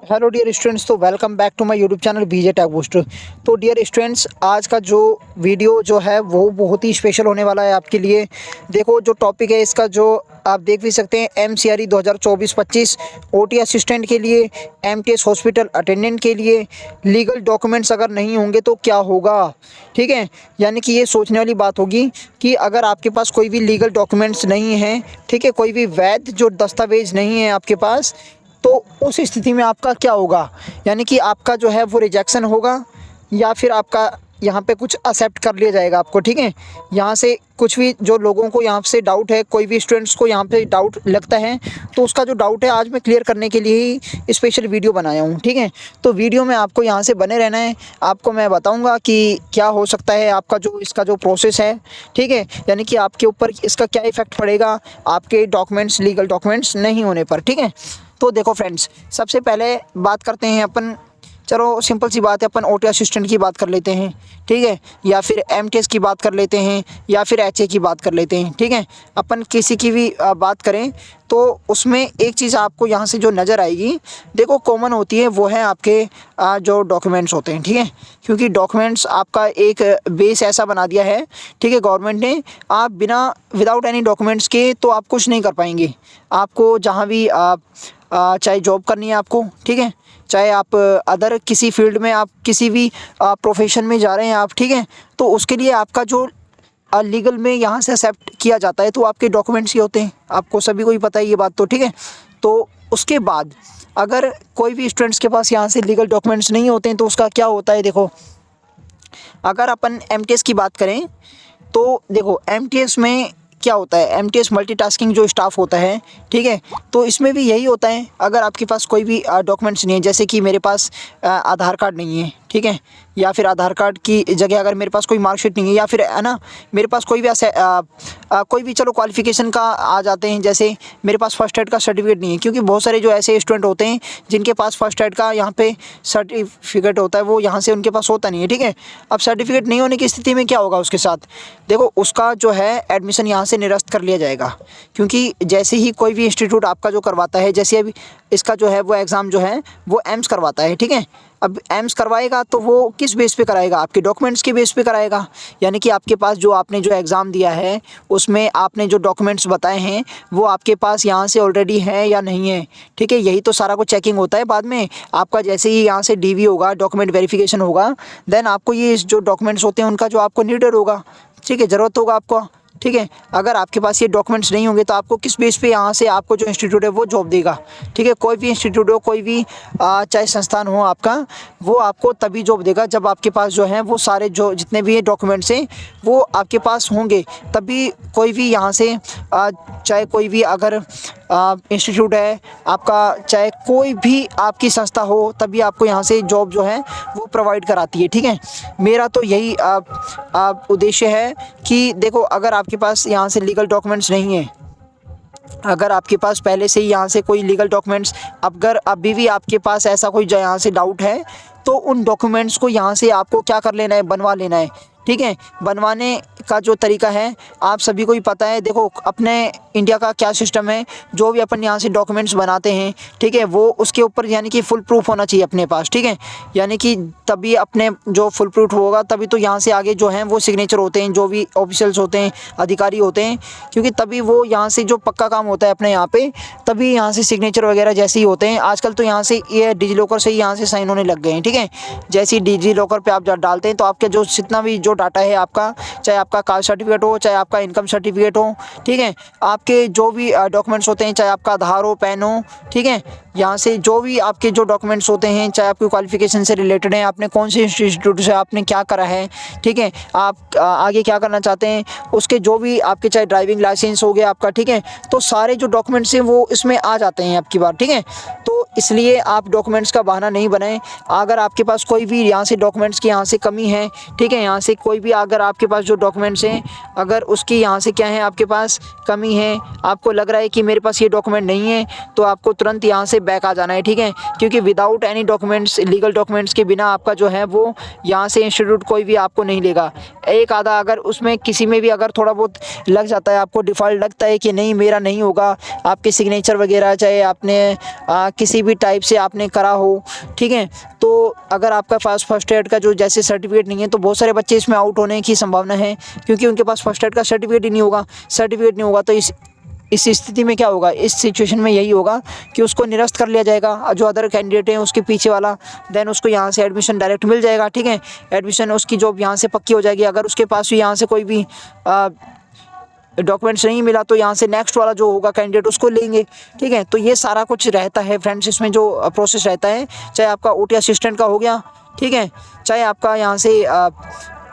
Hello dear students, तो welcome back to my YouTube channel BJ Tech Booster. तो dear students, आज का जो वीडियो जो है वो बहुत ही स्पेशल होने वाला है आपके लिए। देखो, जो टॉपिक है इसका, जो आप देख भी सकते हैं, एमसीआरई 2024-25 ओटी असिस्टेंट के लिए, एमटीएस हॉस्पिटल अटेंडेंट के लिए लीगल डॉक्यूमेंट्स अगर नहीं होंगे तो क्या होगा। ठीक है, यानी कि ये सोचने वाली बात होगी कि अगर आपके पास कोई भी लीगल डॉक्यूमेंट्स नहीं हैं, ठीक है, कोई भी वैध जो दस्तावेज नहीं है आपके पास, तो उस स्थिति में आपका क्या होगा। यानी कि आपका जो है वो रिजेक्शन होगा या फिर आपका यहाँ पे कुछ एक्सेप्ट कर लिया जाएगा आपको। ठीक है, यहाँ से कुछ भी जो लोगों को यहाँ से डाउट है, कोई भी स्टूडेंट्स को यहाँ पे डाउट लगता है, तो उसका जो डाउट है आज मैं क्लियर करने के लिए ही स्पेशल वीडियो बनाया हूँ। ठीक है, तो वीडियो में आपको यहाँ से बने रहना है। आपको मैं बताऊँगा कि क्या हो सकता है आपका जो इसका जो प्रोसेस है। ठीक है, यानी कि आपके ऊपर इसका क्या इफ़ेक्ट पड़ेगा आपके डॉक्यूमेंट्स, लीगल डॉक्यूमेंट्स नहीं होने पर। ठीक है, तो देखो फ्रेंड्स, सबसे पहले बात करते हैं अपन, चलो सिंपल सी बात है, अपन ओटी असिस्टेंट की बात कर लेते हैं। ठीक है, या फिर एमटीएस की बात कर लेते हैं, या फिर एचए की बात कर लेते हैं। ठीक है, अपन किसी की भी बात करें तो उसमें एक चीज़ आपको यहाँ से जो नज़र आएगी, देखो कॉमन होती है, वो है आपके जो डॉक्यूमेंट्स होते हैं। ठीक है, क्योंकि डॉक्यूमेंट्स आपका एक बेस ऐसा बना दिया है, ठीक है, गवर्नमेंट ने। आप बिना विदाउट एनी डॉक्यूमेंट्स के तो आप कुछ नहीं कर पाएंगे। आपको जहाँ भी चाहे जॉब करनी है आपको, ठीक है, चाहे आप अदर किसी फील्ड में, आप किसी भी प्रोफेशन में जा रहे हैं आप, ठीक है, तो उसके लिए आपका जो लीगल में यहाँ से एक्सेप्ट किया जाता है तो आपके डॉक्यूमेंट्स ही होते हैं। आपको सभी को ही पता है ये बात, तो ठीक है। तो उसके बाद अगर कोई भी स्टूडेंट्स के पास यहाँ से लीगल डॉक्यूमेंट्स नहीं होते हैं तो उसका क्या होता है। देखो, अगर अपन एमटीएस की बात करें तो देखो एमटीएस में क्या होता है, एमटीएस मल्टीटास्किंग जो स्टाफ होता है, ठीक है, तो इसमें भी यही होता है। अगर आपके पास कोई भी डॉक्यूमेंट्स नहीं है, जैसे कि मेरे पास आधार कार्ड नहीं है, ठीक है, या फिर आधार कार्ड की जगह अगर मेरे पास कोई मार्कशीट नहीं है, या फिर है ना मेरे पास कोई भी कोई भी चलो क्वालिफिकेशन का आ जाते हैं, जैसे मेरे पास फर्स्ट एड का सर्टिफिकेट नहीं है, क्योंकि बहुत सारे जो ऐसे स्टूडेंट होते हैं जिनके पास फर्स्ट एड का यहाँ पे सर्टिफिकेट होता है, वो यहाँ से उनके पास होता नहीं है। ठीक है, अब सर्टिफिकेट नहीं होने की स्थिति में क्या होगा उसके साथ, देखो उसका जो है एडमिशन यहाँ से निरस्त कर लिया जाएगा। क्योंकि जैसे ही कोई भी इंस्टीट्यूट आपका जो करवाता है, जैसे अभी इसका जो है वो एग्ज़ाम जो है वो एम्स करवाता है, ठीक है, अब एम्स करवाएगा तो वो किस बेस पे कराएगा, आपके डॉक्यूमेंट्स के बेस पे कराएगा। यानी कि आपके पास जो आपने जो एग्ज़ाम दिया है उसमें आपने जो डॉक्यूमेंट्स बताए हैं वो आपके पास यहाँ से ऑलरेडी है या नहीं है। ठीक है, यही तो सारा कुछ चेकिंग होता है बाद में। आपका जैसे ही यहाँ से डीवी होगा, डॉक्यूमेंट वेरिफिकेशन होगा, देन आपको ये जो डॉक्यूमेंट्स होते हैं उनका जो आपको नीडेड होगा, ठीक है, ज़रूरत होगा आपको। ठीक है, अगर आपके पास ये डॉक्यूमेंट्स नहीं होंगे तो आपको किस बेस पे यहाँ से आपको जो इंस्टीट्यूट है वो जॉब देगा। ठीक है, कोई भी इंस्टीट्यूट हो, कोई भी चाहे संस्थान हो आपका, वो आपको तभी जॉब देगा जब आपके पास जो है वो सारे जो जितने भी डॉक्यूमेंट्स हैं वो आपके पास होंगे। तभी कोई भी यहाँ से चाहे कोई भी अगर इंस्टीट्यूट है आपका, चाहे कोई भी आपकी संस्था हो, तभी आपको यहाँ से जॉब जो है वो प्रोवाइड कराती है। ठीक है, मेरा तो यही उद्देश्य है कि देखो, अगर आपके पास यहाँ से लीगल डॉक्यूमेंट्स नहीं है, अगर आपके पास पहले से ही यहाँ से कोई लीगल डॉक्यूमेंट्स, अगर अभी भी आपके पास ऐसा कोई यहाँ से डाउट है, तो उन डॉक्यूमेंट्स को यहाँ से आपको क्या कर लेना है, बनवा लेना है। ठीक है, बनवाने का जो तरीका है आप सभी को ही पता है। देखो, अपने इंडिया का क्या सिस्टम है, जो भी अपन यहाँ से डॉक्यूमेंट्स बनाते हैं, ठीक है, वो उसके ऊपर यानी कि फुल प्रूफ होना चाहिए अपने पास। ठीक है, यानी कि तभी अपने जो फुल प्रूफ होगा तभी तो यहाँ से आगे जो हैं वो सिग्नेचर होते हैं, जो भी ऑफिशियल्स होते हैं, अधिकारी होते हैं, क्योंकि तभी वो यहाँ से जो पक्का काम होता है अपने यहाँ पे, तभी यहाँ से सिग्नेचर वगैरह जैसे ही होते हैं। आजकल तो यहाँ से ये डिजी लॉकर से ही यहाँ से साइन होने लग गए हैं। ठीक है, जैसे ही डिजी लॉकर पर आप डालते हैं तो आपके जो जितना भी जो डाटा है आपका, चाहे आपका कास्ट सर्टिफिकेट हो, चाहे आपका इनकम सर्टिफिकेट हो, ठीक है, आपके जो भी डॉक्यूमेंट्स होते हैं, चाहे आपका आधार हो, पैन हो, ठीक है, यहाँ से जो भी आपके जो डॉक्यूमेंट्स होते हैं, चाहे आपकी क्वालिफिकेशन से रिलेटेड है, आपने कौन से इंस्टीट्यूट से आपने क्या करा है, ठीक है, आप आगे क्या करना चाहते हैं, उसके जो भी आपके चाहे ड्राइविंग लाइसेंस हो गया आपका, ठीक है, तो सारे जो डॉक्यूमेंट्स हैं वो इसमें आ जाते हैं आपकी बात। ठीक है, तो इसलिए आप डॉक्यूमेंट्स का बहाना नहीं बनाएं। अगर आपके पास कोई भी यहाँ से डॉक्यूमेंट्स की यहाँ से कमी है, ठीक है, यहाँ से कोई भी अगर आपके पास जो डॉक्यूमेंट्स हैं अगर उसकी यहाँ से क्या है आपके पास कमी है, आपको लग रहा है कि मेरे पास ये डॉक्यूमेंट नहीं है, तो आपको तुरंत यहाँ से बैक आ जाना है। ठीक है, क्योंकि without any documents, legal documents के बिना आपका जो है वो यहाँ से इंस्टीट्यूट कोई भी आपको नहीं लेगा। एक आधा अगर उसमें किसी में भी अगर थोड़ा बहुत लग जाता है, आपको डिफ़ॉल्ट लगता है कि नहीं मेरा नहीं होगा, आपके सिग्नेचर वगैरह चाहे आपने किसी किसी भी टाइप से आपने करा हो, ठीक है, तो अगर आपका पास फर्स्ट एड का जो जैसे सर्टिफिकेट नहीं है तो बहुत सारे बच्चे इसमें आउट होने की संभावना है, क्योंकि उनके पास फर्स्ट एड का सर्टिफिकेट ही नहीं होगा। सर्टिफिकेट नहीं होगा तो इस स्थिति में क्या होगा, इस सिचुएशन में यही होगा कि उसको निरस्त कर लिया जाएगा, जो अदर कैंडिडेट हैं उसके पीछे वाला, देन उसको यहाँ से एडमिशन डायरेक्ट मिल जाएगा, ठीक है, एडमिशन उसकी जॉब यहाँ से पक्की हो जाएगी। अगर उसके पास भी यहाँ से कोई भी डॉक्यूमेंट्स नहीं मिला तो यहाँ से नेक्स्ट वाला जो होगा कैंडिडेट उसको लेंगे, ठीक है। तो ये सारा कुछ रहता है फ्रेंड्स, इसमें जो प्रोसेस रहता है, चाहे आपका ओटी असिस्टेंट का हो गया, ठीक है, चाहे आपका यहाँ से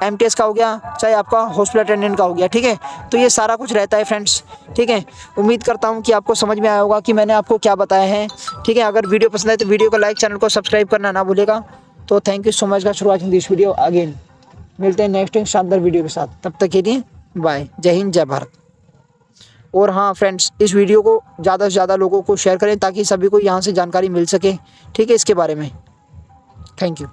एमटीएस का हो गया, चाहे आपका हॉस्पिटल अटेंडेंट का हो गया, ठीक है। तो ये सारा कुछ रहता है फ्रेंड्स, ठीक है। उम्मीद करता हूँ कि आपको समझ में आया होगा कि मैंने आपको क्या बताया है, ठीक है। अगर वीडियो पसंद आए तो वीडियो को लाइक, चैनल को सब्सक्राइब करना ना भूलेगा। तो thank you so much guys for watching this video again. मिलते हैं नेक्स्ट शानदार वीडियो के साथ, तब तक के लिए बाय, जय हिंद, जय भारत। और हाँ फ्रेंड्स, इस वीडियो को ज़्यादा से ज़्यादा लोगों को शेयर करें ताकि सभी को यहाँ से जानकारी मिल सके, ठीक है, इसके बारे में। Thank you.